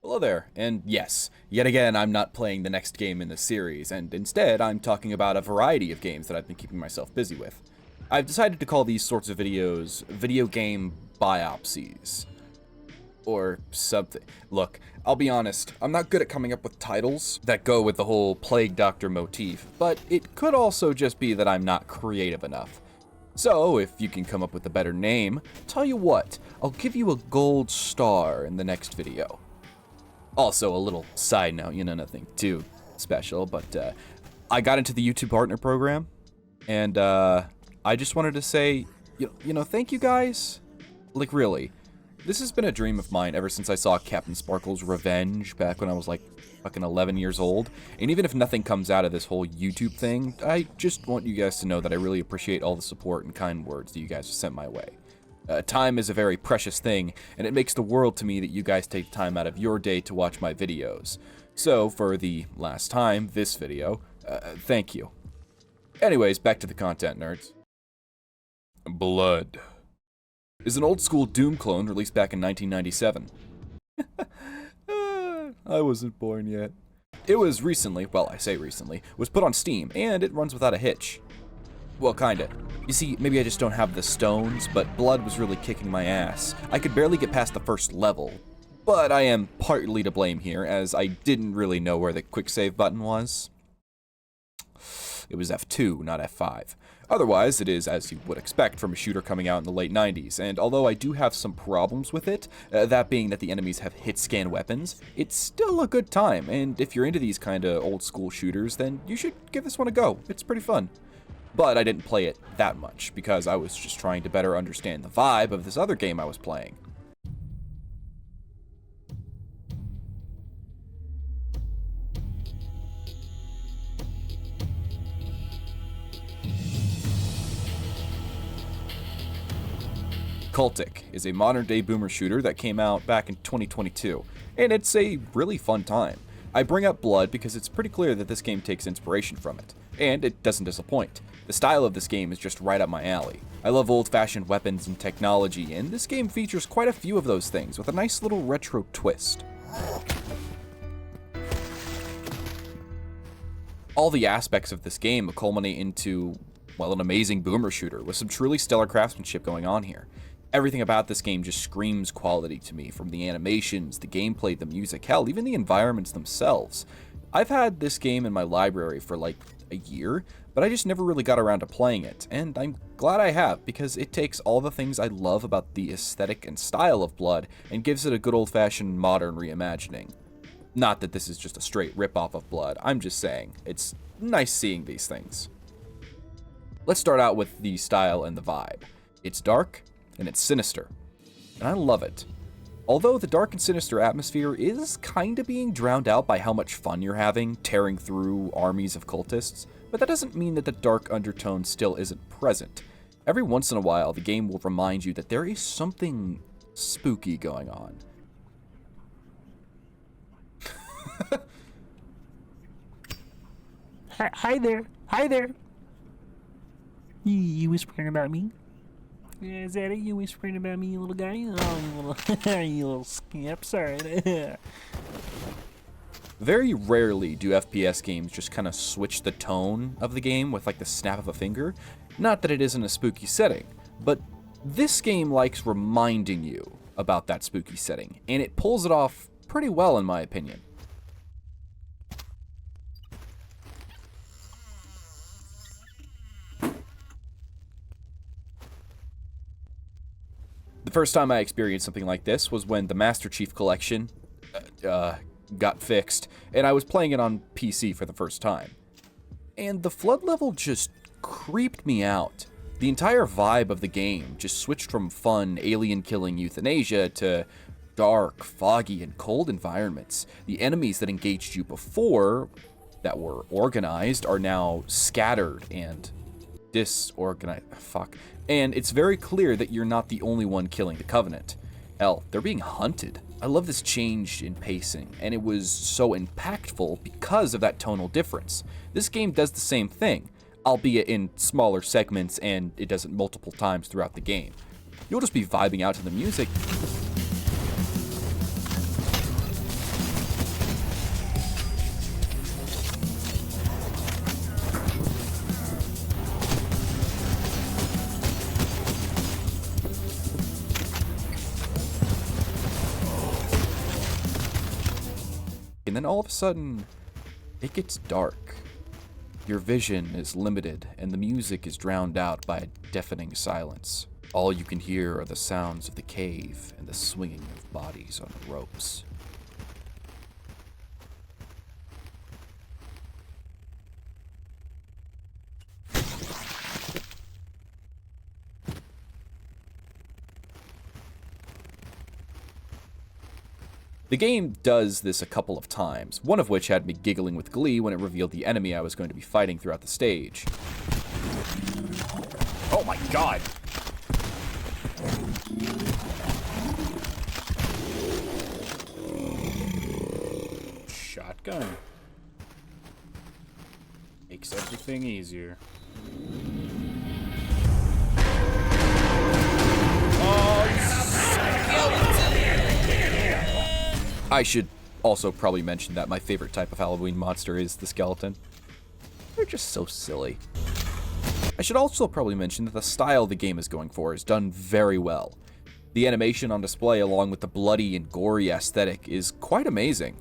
Hello there, and yes, yet again I'm not playing the next game in the series, and instead I'm talking about a variety of games that I've been keeping myself busy with. I've decided to call these sorts of videos video game biopsies. Or something. Look, I'll be honest, I'm not good at coming up with titles that go with the whole Plague Doctor motif, but it could also just be that I'm not creative enough. So, if you can come up with a better name, tell you what, I'll give you a gold star in the next video. Also, a little side note, nothing too special, but I got into the YouTube Partner Program, and I just wanted to say, thank you guys. Like, really. This has been a dream of mine ever since I saw Captain Sparkle's Revenge back when I was like fucking 11 years old. And even if nothing comes out of this whole YouTube thing, I just want you guys to know that I really appreciate all the support and kind words that you guys have sent my way. Time is a very precious thing, and it makes the world to me that you guys take time out of your day to watch my videos. So, for the last time, this video, thank you. Anyways, back to the content, nerds. Blood is an old-school Doom clone released back in 1997. I wasn't born yet. It was recently, well, I say recently, was put on Steam, and it runs without a hitch. Well, kinda. You see, maybe I just don't have the stones, but Blood was really kicking my ass. I could barely get past the first level, but I am partly to blame here, as I didn't really know where the quick save button was. It was F2, not F5. Otherwise, it is as you would expect from a shooter coming out in the late 90s, and although I do have some problems with it, that being that the enemies have hit-scan weapons, it's still a good time, and if you're into these kinda old-school shooters, then you should give this one a go. It's pretty fun. But I didn't play it that much, because I was just trying to better understand the vibe of this other game I was playing. Cultic is a modern-day boomer shooter that came out back in 2022, and it's a really fun time. I bring up Blood because it's pretty clear that this game takes inspiration from it, and it doesn't disappoint. The style of this game is just right up my alley. I love old-fashioned weapons and technology, and this game features quite a few of those things with a nice little retro twist. All the aspects of this game culminate into, well, an amazing boomer shooter with some truly stellar craftsmanship going on here. Everything about this game just screams quality to me, from the animations, the gameplay, the music, hell, even the environments themselves. I've had this game in my library for like a year, but I just never really got around to playing it, and I'm glad I have, because it takes all the things I love about the aesthetic and style of Blood and gives it a good old-fashioned modern reimagining. Not that this is just a straight rip-off of Blood, I'm just saying, it's nice seeing these things. Let's start out with the style and the vibe. It's dark, and it's sinister, and I love it. Although the dark and sinister atmosphere is kinda being drowned out by how much fun you're having tearing through armies of cultists, but that doesn't mean that the dark undertone still isn't present. Every once in a while, the game will remind you that there is something spooky going on. Hi there. Hi there. You whispering about me? Yeah, is that it? You whispering about me, you little guy? Oh, you little, you little skimp. Sorry. Very rarely do FPS games just kind of switch the tone of the game with like the snap of a finger. Not that it isn't a spooky setting, but this game likes reminding you about that spooky setting, and it pulls it off pretty well in my opinion. The first time I experienced something like this was when the Master Chief Collection got fixed, and I was playing it on PC for the first time. And the flood level just creeped me out. The entire vibe of the game just switched from fun, alien-killing euthanasia to dark, foggy, and cold environments. The enemies that engaged you before, that were organized, are now scattered and disorganized. And it's very clear that you're not the only one killing the Covenant. Hell, they're being hunted. I love this change in pacing, and it was so impactful because of that tonal difference. This game does the same thing, albeit in smaller segments, and it does it multiple times throughout the game. You'll just be vibing out to the music, and then all of a sudden, it gets dark. Your vision is limited, and the music is drowned out by a deafening silence. All you can hear are the sounds of the cave and the swinging of bodies on ropes. The game does this a couple of times, one of which had me giggling with glee when it revealed the enemy I was going to be fighting throughout the stage. Oh my god! Shotgun. Makes everything easier. I should also probably mention that my favorite type of Halloween monster is the skeleton. They're just so silly. I should also probably mention that the style the game is going for is done very well. The animation on display, along with the bloody and gory aesthetic, is quite amazing.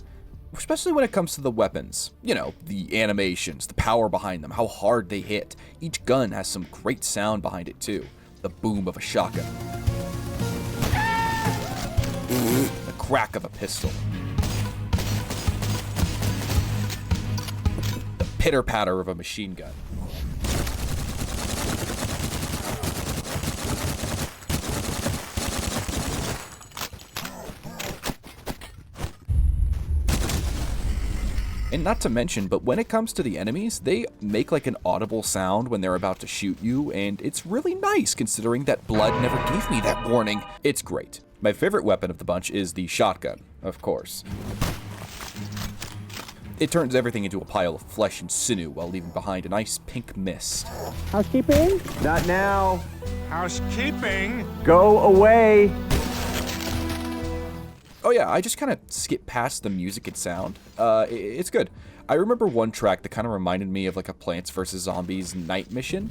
Especially when it comes to the weapons. You know, the animations, the power behind them, how hard they hit. Each gun has some great sound behind it too. The boom of a shotgun. The crack of a pistol. The pitter-patter of a machine gun. And not to mention, but when it comes to the enemies, they make like an audible sound when they're about to shoot you, and it's really nice considering that blood never gave me that warning. It's great. My favorite weapon of the bunch is the shotgun, of course. It turns everything into a pile of flesh and sinew while leaving behind a nice pink mist. Housekeeping? Not now. Housekeeping? Go away. Oh yeah, I just kind of skip past the music and sound. It's good. I remember one track that kind of reminded me of like a Plants vs. Zombies night mission.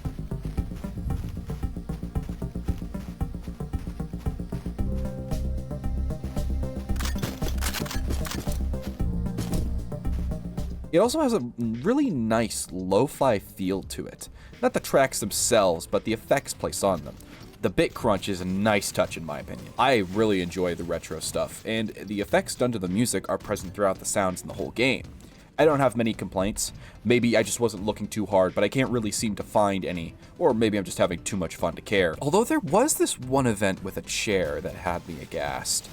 It also has a really nice lo-fi feel to it. Not the tracks themselves, but the effects placed on them. The bit crunch is a nice touch in my opinion. I really enjoy the retro stuff, and the effects done to the music are present throughout the sounds in the whole game. I don't have many complaints. Maybe I just wasn't looking too hard, but I can't really seem to find any. Or maybe I'm just having too much fun to care. Although there was this one event with a chair that had me aghast.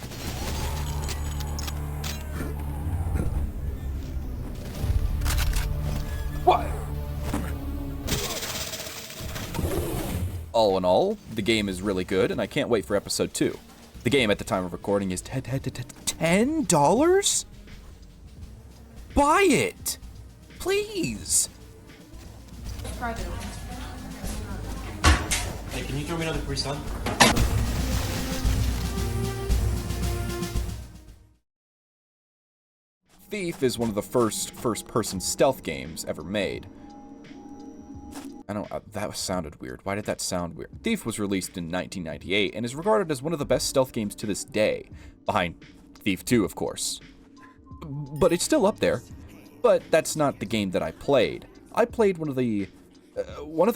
What? All in all, the game is really good, and I can't wait for episode 2. The game at the time of recording is $10? Buy it! Please! Hey, can you throw me another free stun? Thief is one of the first-person stealth games ever made. That sounded weird. Why did that sound weird? Thief was released in 1998 and is regarded as one of the best stealth games to this day. Behind Thief 2, of course. But it's still up there. But that's not the game that I played. I played one of the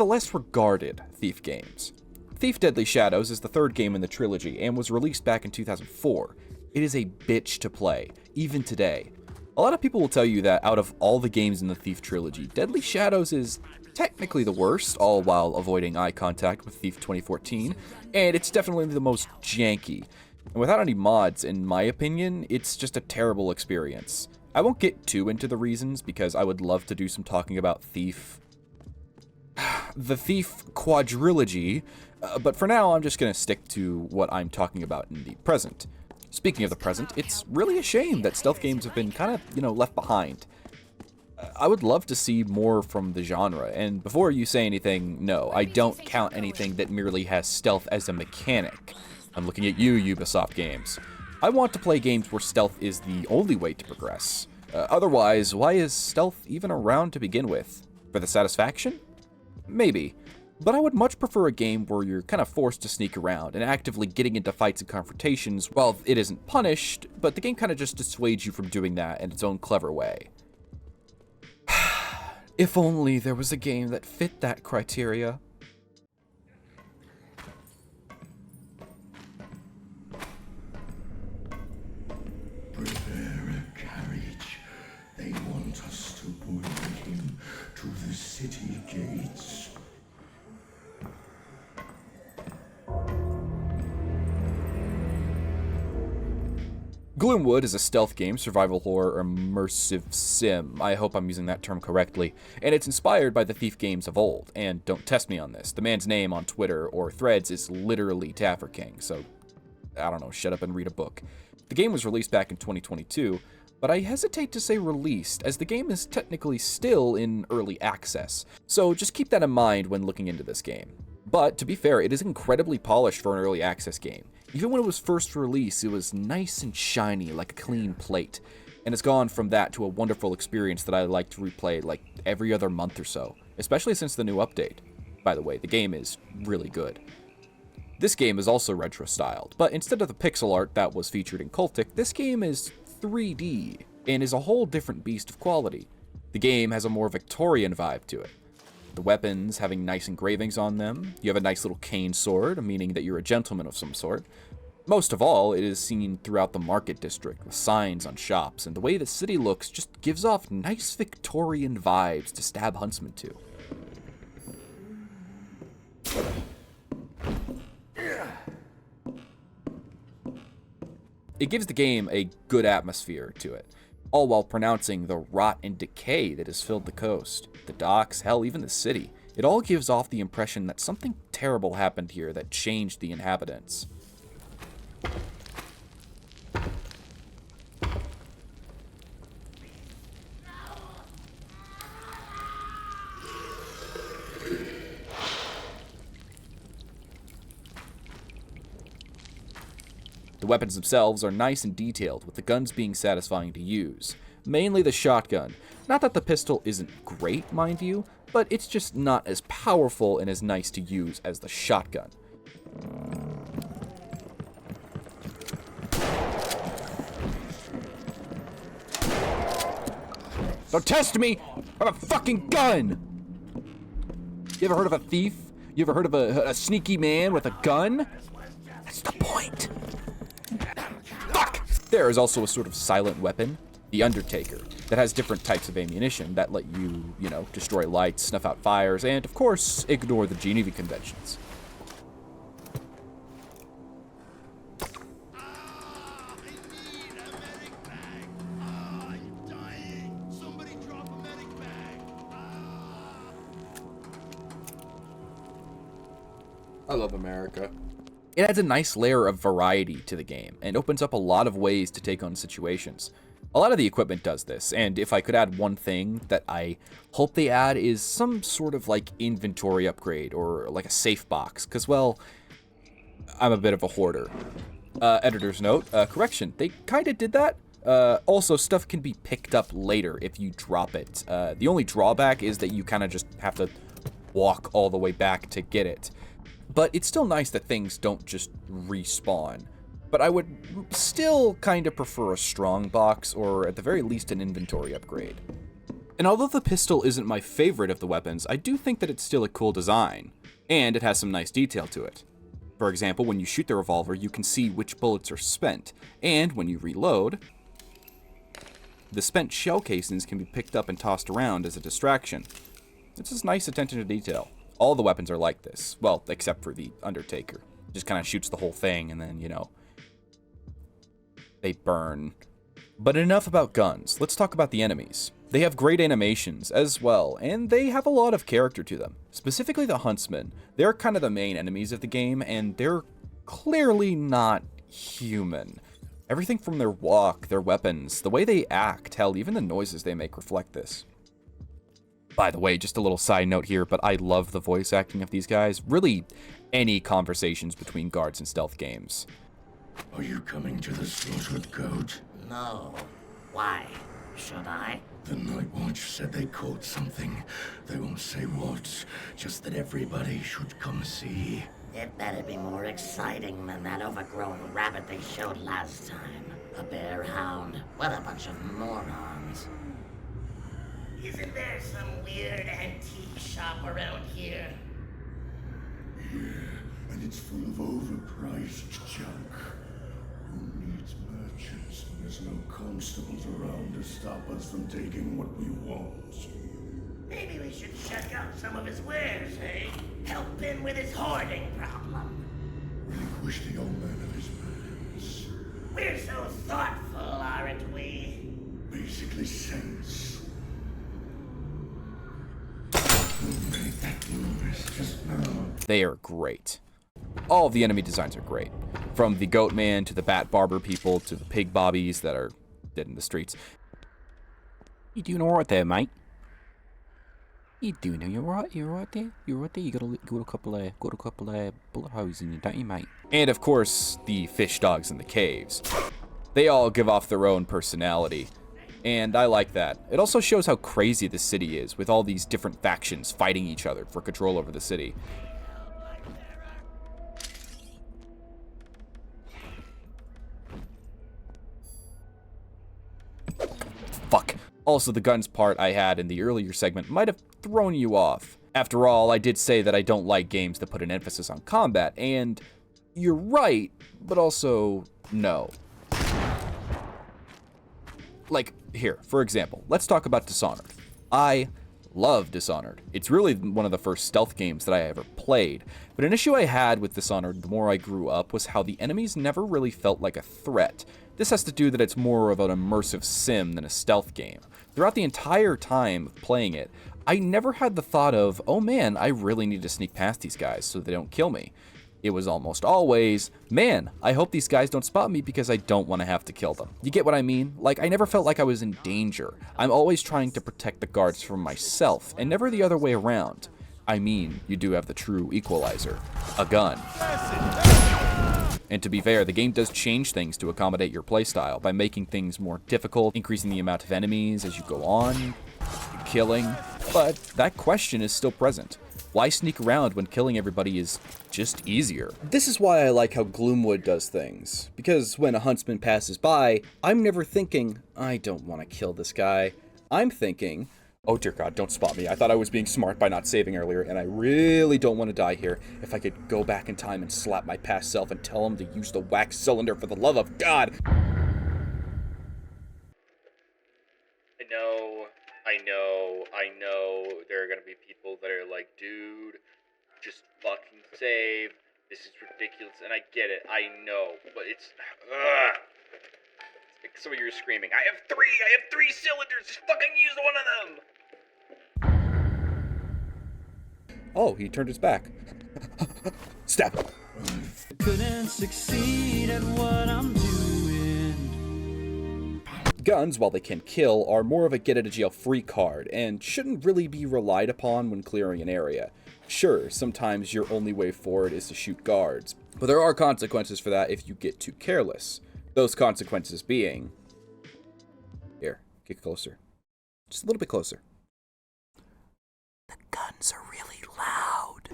less regarded Thief games. Thief Deadly Shadows is the third game in the trilogy and was released back in 2004. It is a bitch to play, even today. A lot of people will tell you that out of all the games in the Thief trilogy, Deadly Shadows is technically the worst, all while avoiding eye contact with Thief 2014, and it's definitely the most janky. And without any mods, in my opinion, it's just a terrible experience. I won't get too into the reasons, because I would love to do some talking about Thief... the Thief quadrilogy, but for now I'm just going to stick to what I'm talking about in the present. Speaking of the present, it's really a shame that stealth games have been kind of, left behind. I would love to see more from the genre, and before you say anything, no, I don't count anything that merely has stealth as a mechanic. I'm looking at you, Ubisoft Games. I want to play games where stealth is the only way to progress. Otherwise, why is stealth even around to begin with? For the satisfaction? Maybe. But I would much prefer a game where you're kind of forced to sneak around and actively getting into fights and confrontations while it isn't punished, but the game kind of just dissuades you from doing that in its own clever way. If only there was a game that fit that criteria. Prepare a carriage. They want us to bring him to the city gates. Gloomwood is a stealth game, survival horror, immersive sim. I hope I'm using that term correctly. And it's inspired by the Thief games of old. And don't test me on this. The man's name on Twitter or Threads is literally Taffer King, so I don't know, shut up and read a book. The game was released back in 2022, but I hesitate to say released, as the game is technically still in early access. So just keep that in mind when looking into this game. But to be fair, it is incredibly polished for an early access game. Even when it was first released, it was nice and shiny, like a clean plate. And it's gone from that to a wonderful experience that I like to replay like every other month or so, especially since the new update. By the way, the game is really good. This game is also retro-styled, but instead of the pixel art that was featured in Cultic, this game is 3D, and is a whole different beast of quality. The game has a more Victorian vibe to it. The weapons having nice engravings on them, you have a nice little cane sword, meaning that you're a gentleman of some sort. Most of all, it is seen throughout the market district, with signs on shops, and the way the city looks just gives off nice Victorian vibes to stab huntsmen to. It gives the game a good atmosphere to it, all while pronouncing the rot and decay that has filled the coast, the docks, hell, even the city. It all gives off the impression that something terrible happened here that changed the inhabitants. The weapons themselves are nice and detailed, with the guns being satisfying to use. Mainly the shotgun. Not that the pistol isn't great, mind you, but it's just not as powerful and as nice to use as the shotgun. Don't test me! I have a fucking gun! You ever heard of a thief? You ever heard of a sneaky man with a gun? That's the point. Fuck! There is also a sort of silent weapon, the Undertaker, that has different types of ammunition that let you, destroy lights, snuff out fires, and, of course, ignore the Geneva Conventions. I love America. It adds a nice layer of variety to the game, and opens up a lot of ways to take on situations. A lot of the equipment does this, and if I could add one thing that I hope they add is some sort of inventory upgrade, or like a safe box, because, well, I'm a bit of a hoarder. Editor's note, correction, they kinda did that. Also, stuff can be picked up later if you drop it. The only drawback is that you kinda just have to walk all the way back to get it. But it's still nice that things don't just respawn. But I would still kind of prefer a strong box, or at the very least an inventory upgrade. And although the pistol isn't my favorite of the weapons, I do think that it's still a cool design, and it has some nice detail to it. For example, when you shoot the revolver, you can see which bullets are spent, and when you reload, the spent shell casings can be picked up and tossed around as a distraction. It's just nice attention to detail. All the weapons are like this. Well, except for the Undertaker. Just kind of shoots the whole thing and then, they burn. But enough about guns. Let's talk about the enemies. They have great animations as well, and they have a lot of character to them. Specifically the huntsmen. They're kind of the main enemies of the game, and they're clearly not human. Everything from their walk, their weapons, the way they act, hell, even the noises they make reflect this. By the way, just a little side note here, but I love the voice acting of these guys. Really, any conversations between guards in stealth games. Are you coming to the slaughtered goat? No. Why? should I? The Night Watch said they caught something. They won't say what, just that everybody should come see. It better be more exciting than that overgrown rabbit they showed last time. A bear hound. What a bunch of morons. Isn't there some weird antique shop around here? Yeah, and it's full of overpriced junk. Who needs merchants when there's no constables around to stop us from taking what we want? Maybe we should check out some of his wares, eh? Help him with his hoarding problem. Relinquish the old man of his burdens. We're so thoughtful, aren't we? Basically saints. Who made that noise just now? They are great. All of the enemy designs are great. From the goat man to the bat barber people to the pig bobbies that are dead in the streets. You doing alright there, mate? You doing it? You alright? You alright there? You alright there? You got a couple of bullet holes in you, don't you, mate? And of course, the fish dogs in the caves. They all give off their own personality. And I like that. It also shows how crazy the city is, with all these different factions fighting each other for control over the city. Fuck. Also, the guns part I had in the earlier segment might have thrown you off. After all, I did say that I don't like games that put an emphasis on combat, and you're right, but also no. Like, here, for example, let's talk about Dishonored. I love Dishonored. It's really one of the first stealth games that I ever played, but an issue I had with Dishonored the more I grew up was how the enemies never really felt like a threat. This has to do that it's more of an immersive sim than a stealth game. Throughout the entire time of playing it, I never had the thought of, oh man, I really need to sneak past these guys so they don't kill me. It was almost always, man, I hope these guys don't spot me because I don't want to have to kill them. You get what I mean? Like, I never felt like I was in danger. I'm always trying to protect the guards from myself, and never the other way around. I mean, you do have the true equalizer, a gun. And to be fair, the game does change things to accommodate your playstyle by making things more difficult, increasing the amount of enemies as you go on, killing, but that question is still present. Why sneak around when killing everybody is just easier? This is why I like how Gloomwood does things, because when a huntsman passes by, I'm never thinking, I don't want to kill this guy. I'm thinking, oh dear God, don't spot me. I thought I was being smart by not saving earlier, and I really don't want to die here. If I could go back in time and slap my past self and tell him to use the wax cylinder for the love of God. I know, there are gonna be people that are like, dude, just fucking save. This is ridiculous, and I get it, I know, but it's, some of you are screaming, I have three cylinders, just fucking use one of them! Oh, he turned his back. Stab. Couldn't succeed at what I'm doing. Guns, while they can kill, are more of a get-out-of-jail-free card, and shouldn't really be relied upon when clearing an area. Sure, sometimes your only way forward is to shoot guards, but there are consequences for that if you get too careless. Those consequences being... Here, get closer. Just a little bit closer. The guns are really loud.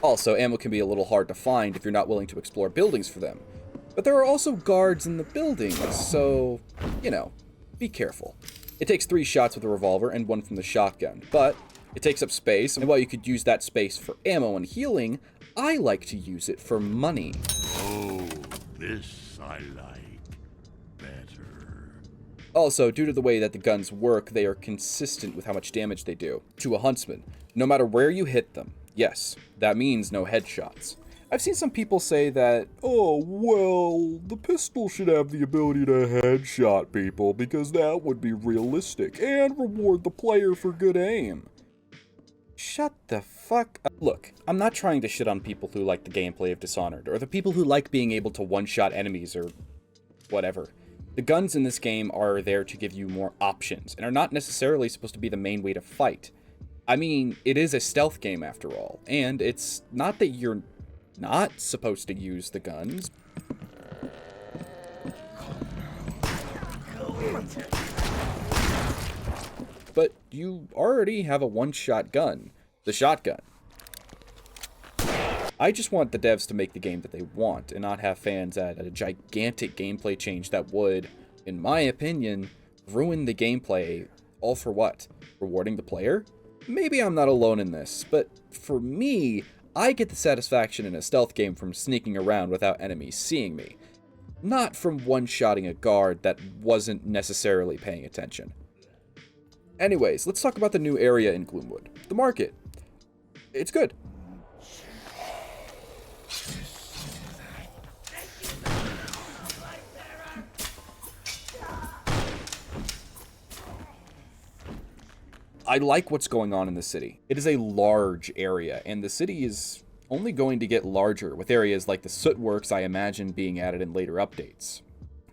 Also, ammo can be a little hard to find if you're not willing to explore buildings for them. But there are also guards in the buildings, so, you know, be careful. It takes 3 shots with a revolver and 1 from the shotgun, but it takes up space, and while you could use that space for ammo and healing, I like to use it for money. Oh, this I like better. Also, due to the way that the guns work, they are consistent with how much damage they do to a huntsman, no matter where you hit them. Yes, that means no headshots. I've seen some people say that, oh, well, the pistol should have the ability to headshot people because that would be realistic and reward the player for good aim. Shut the fuck up. Look, I'm not trying to shit on people who like the gameplay of Dishonored, or the people who like being able to one-shot enemies or whatever. The guns in this game are there to give you more options, and are not necessarily supposed to be the main way to fight. I mean, it is a stealth game after all, and it's not that you're not supposed to use the guns. But you already have a one-shot gun, the shotgun. I just want the devs to make the game that they want, and not have fans add a gigantic gameplay change that would, in my opinion, ruin the gameplay. All for what? Rewarding the player? Maybe I'm not alone in this, but for me, I get the satisfaction in a stealth game from sneaking around without enemies seeing me, not from one-shotting a guard that wasn't necessarily paying attention. Anyways, let's talk about the new area in Gloomwood. The market. It's good. I like what's going on in the city. It is a large area, and the city is only going to get larger, with areas like the Soot Works I imagine being added in later updates.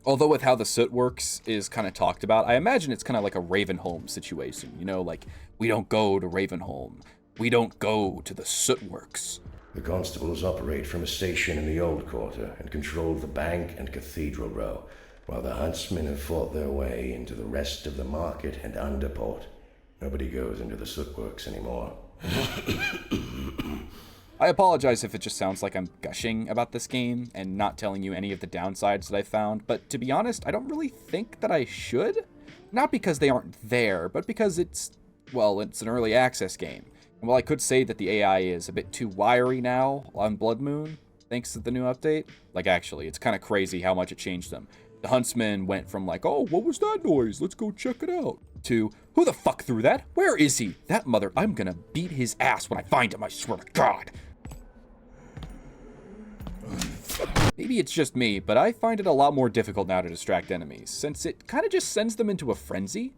Although with how the Soot Works is kind of talked about, I imagine it's kind of like a Ravenholm situation. You know, like, we don't go to Ravenholm. We don't go to the Soot Works. The constables operate from a station in the Old Quarter and control the Bank and Cathedral Row, while the huntsmen have fought their way into the rest of the market and Underport. Nobody goes into the Soot Works anymore. I apologize if it just sounds like I'm gushing about this game and not telling you any of the downsides that I found, but to be honest, I don't really think that I should. Not because they aren't there, but because it's an early access game. And while I could say that the AI is a bit too wiry now on Blood Moon, thanks to the new update, like actually, it's kind of crazy how much it changed them. The huntsman went from like, oh, what was that noise? Let's go check it out, to, who the fuck threw that? Where is he? That mother, I'm gonna beat his ass when I find him, I swear to God. Maybe it's just me, but I find it a lot more difficult now to distract enemies, since it kind of just sends them into a frenzy.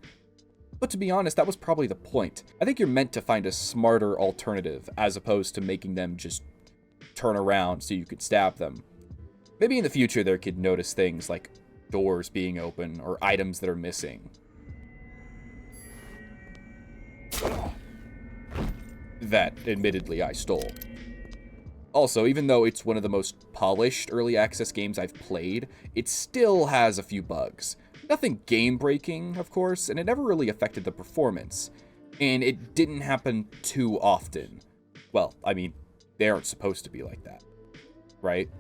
But to be honest, that was probably the point. I think you're meant to find a smarter alternative, as opposed to making them just turn around so you could stab them. Maybe in the future there could notice things like doors being open or items that are missing. That, admittedly, I stole. Also, even though it's one of the most polished early access games I've played, it still has a few bugs. Nothing game-breaking, of course, and it never really affected the performance. And it didn't happen too often. Well, I mean, they aren't supposed to be like that, right?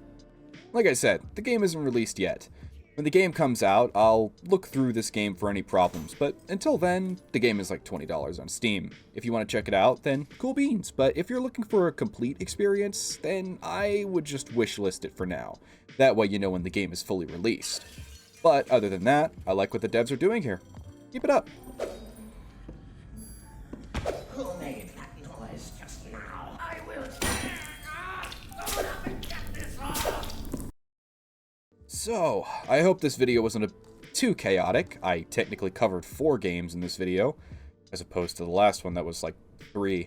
Like I said, the game isn't released yet. When the game comes out, I'll look through this game for any problems, but until then, the game is like $20 on Steam. If you want to check it out, then cool beans, but if you're looking for a complete experience, then I would just wishlist it for now. That way you know when the game is fully released. But other than that, I like what the devs are doing here. Keep it up. Who made that noise just now? I will. Open up and get this off! So, I hope this video wasn't too chaotic. I technically covered 4 games in this video, as opposed to the last one that was like 3.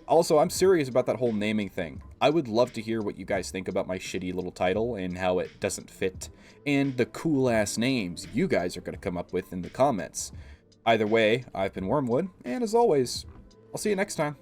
Also, I'm serious about that whole naming thing. I would love to hear what you guys think about my shitty little title and how it doesn't fit, and the cool-ass names you guys are going to come up with in the comments. Either way, I've been Wyrmwood, and as always, I'll see you next time.